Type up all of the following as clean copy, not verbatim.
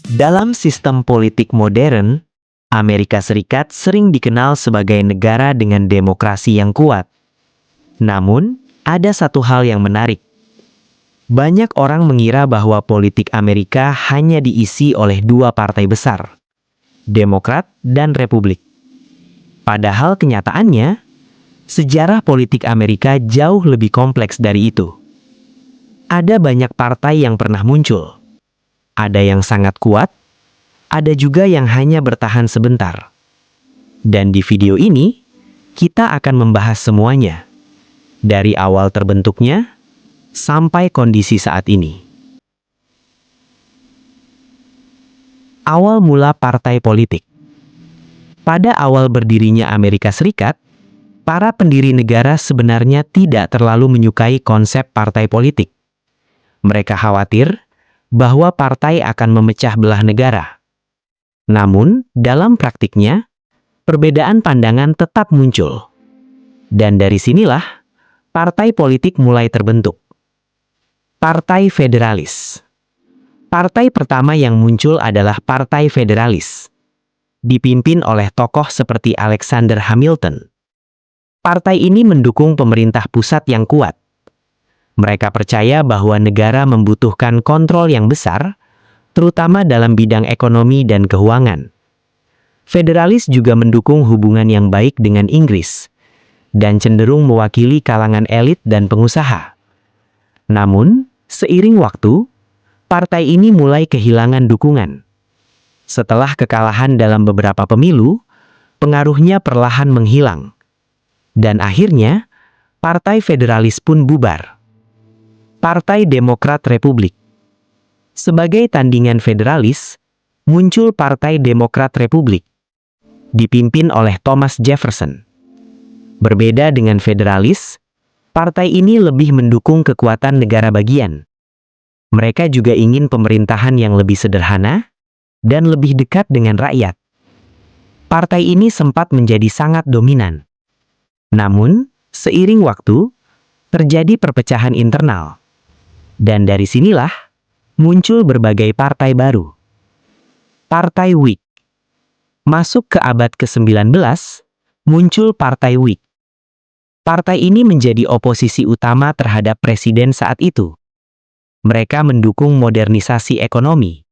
Dalam sistem politik modern, Amerika Serikat sering dikenal sebagai negara dengan demokrasi yang kuat. Namun, ada satu hal yang menarik. Banyak orang mengira bahwa politik Amerika hanya diisi oleh dua partai besar, Demokrat dan Republik. Padahal kenyataannya, sejarah politik Amerika jauh lebih kompleks dari itu. Ada banyak partai yang pernah muncul. Ada yang sangat kuat, ada juga yang hanya bertahan sebentar. Dan di video ini, kita akan membahas semuanya. Dari awal terbentuknya, sampai kondisi saat ini. Awal mula partai politik. Pada awal berdirinya Amerika Serikat, para pendiri negara sebenarnya tidak terlalu menyukai konsep partai politik. Mereka khawatir bahwa partai akan memecah belah negara. Namun, dalam praktiknya, perbedaan pandangan tetap muncul. Dan dari sinilah, partai politik mulai terbentuk. Partai Federalis. Partai pertama yang muncul adalah Partai Federalis, dipimpin oleh tokoh seperti Alexander Hamilton. Partai ini mendukung pemerintah pusat yang kuat. Mereka percaya bahwa negara membutuhkan kontrol yang besar, terutama dalam bidang ekonomi dan keuangan. Federalis juga mendukung hubungan yang baik dengan Inggris, dan cenderung mewakili kalangan elit dan pengusaha. Namun, seiring waktu, partai ini mulai kehilangan dukungan. Setelah kekalahan dalam beberapa pemilu, pengaruhnya perlahan menghilang. Dan akhirnya, Partai Federalis pun bubar. Partai Demokrat Republik. Sebagai tandingan federalis, muncul Partai Demokrat Republik, dipimpin oleh Thomas Jefferson. Berbeda dengan federalis, partai ini lebih mendukung kekuatan negara bagian. Mereka juga ingin pemerintahan yang lebih sederhana dan lebih dekat dengan rakyat. Partai ini sempat menjadi sangat dominan. Namun, seiring waktu, terjadi perpecahan internal. Dan dari sinilah, muncul berbagai partai baru. Partai Whig. Masuk ke abad ke-19, muncul Partai Whig. Partai ini menjadi oposisi utama terhadap presiden saat itu. Mereka mendukung modernisasi ekonomi,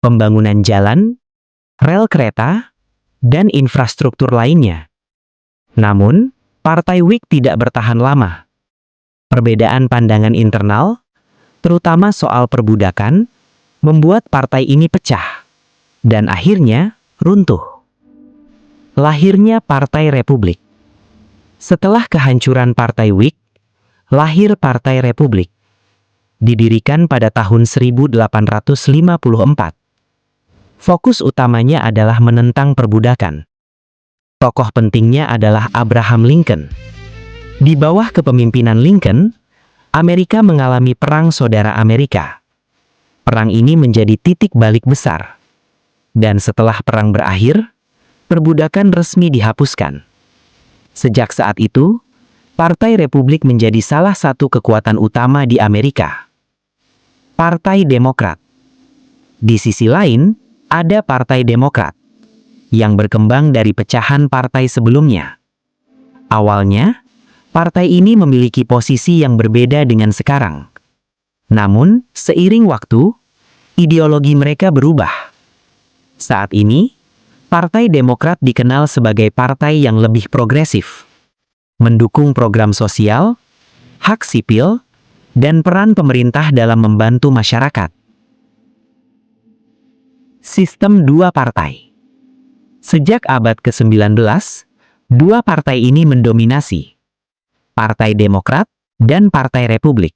pembangunan jalan, rel kereta, dan infrastruktur lainnya. Namun, Partai Whig tidak bertahan lama. Perbedaan pandangan internal, terutama soal perbudakan, membuat partai ini pecah, dan akhirnya runtuh. Lahirnya Partai Republik. Setelah kehancuran Partai Whig, lahir Partai Republik. Didirikan pada tahun 1854. Fokus utamanya adalah menentang perbudakan. Tokoh pentingnya adalah Abraham Lincoln. Di bawah kepemimpinan Lincoln, Amerika mengalami Perang Saudara Amerika. Perang ini menjadi titik balik besar. Dan setelah perang berakhir, perbudakan resmi dihapuskan. Sejak saat itu, Partai Republik menjadi salah satu kekuatan utama di Amerika. Partai Demokrat. Di sisi lain, ada Partai Demokrat yang berkembang dari pecahan partai sebelumnya. Awalnya, partai ini memiliki posisi yang berbeda dengan sekarang. Namun, seiring waktu, ideologi mereka berubah. Saat ini, Partai Demokrat dikenal sebagai partai yang lebih progresif, mendukung program sosial, hak sipil, dan peran pemerintah dalam membantu masyarakat. Sistem dua partai. Sejak abad ke-19, dua partai ini mendominasi, Partai Demokrat dan Partai Republik.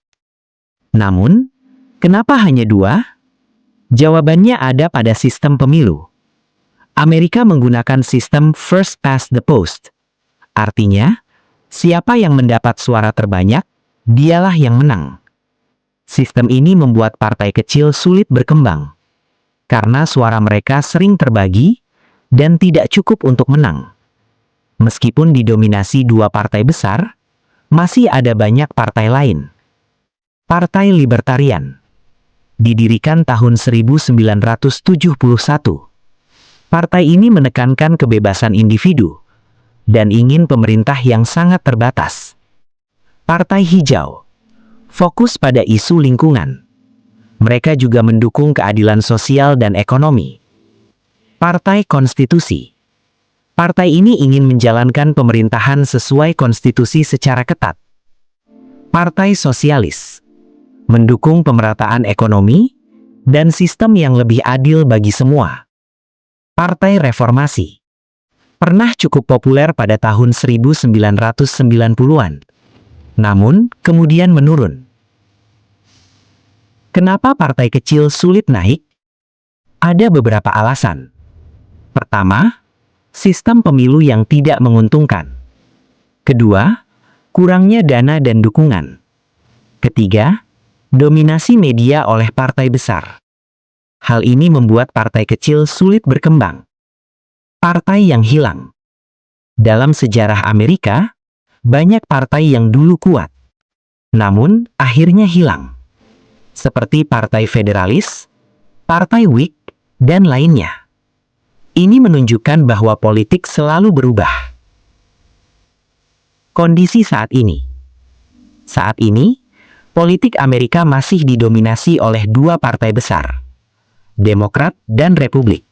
Namun, kenapa hanya dua? Jawabannya ada pada sistem pemilu. Amerika menggunakan sistem first past the post. Artinya, siapa yang mendapat suara terbanyak, dialah yang menang. Sistem ini membuat partai kecil sulit berkembang, karena suara mereka sering terbagi dan tidak cukup untuk menang. Meskipun didominasi dua partai besar, masih ada banyak partai lain. Partai Libertarian. didirikan tahun 1971. Partai ini menekankan kebebasan individu dan ingin pemerintah yang sangat terbatas. Partai Hijau fokus pada isu lingkungan. Mereka juga mendukung keadilan sosial dan ekonomi. Partai Konstitusi. Partai ini ingin menjalankan pemerintahan sesuai konstitusi secara ketat. Partai Sosialis mendukung pemerataan ekonomi dan sistem yang lebih adil bagi semua. Partai Reformasi pernah cukup populer pada tahun 1990-an, namun kemudian menurun. Kenapa partai kecil sulit naik? Ada beberapa alasan. Pertama, sistem pemilu yang tidak menguntungkan. Kedua, kurangnya dana dan dukungan. Ketiga, dominasi media oleh partai besar. Hal ini membuat partai kecil sulit berkembang. Partai yang hilang. Dalam sejarah Amerika, banyak partai yang dulu kuat, namun akhirnya hilang. Seperti Partai Federalis, Partai Whig, dan lainnya. Ini menunjukkan bahwa politik selalu berubah. Kondisi saat ini. Saat ini, politik Amerika masih didominasi oleh dua partai besar, Demokrat dan Republik.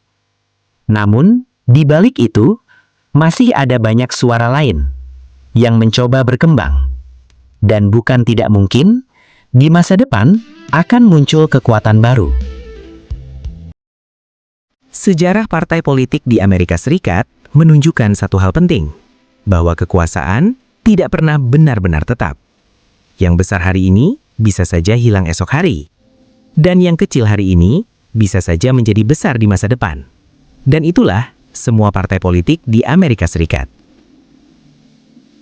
Namun, di balik itu, masih ada banyak suara lain yang mencoba berkembang. Dan bukan tidak mungkin, di masa depan akan muncul kekuatan baru. Sejarah partai politik di Amerika Serikat menunjukkan satu hal penting, bahwa kekuasaan tidak pernah benar-benar tetap. Yang besar hari ini bisa saja hilang esok hari. Dan yang kecil hari ini bisa saja menjadi besar di masa depan. Dan itulah semua partai politik di Amerika Serikat.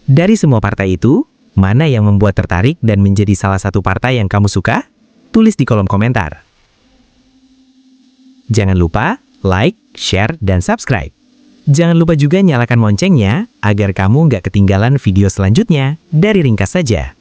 Dari semua partai itu, mana yang membuat tertarik dan menjadi salah satu partai yang kamu suka? Tulis di kolom komentar. Jangan lupa like, share, dan subscribe. Jangan lupa juga nyalakan loncengnya agar kamu nggak ketinggalan video selanjutnya dari Ringkas Saja.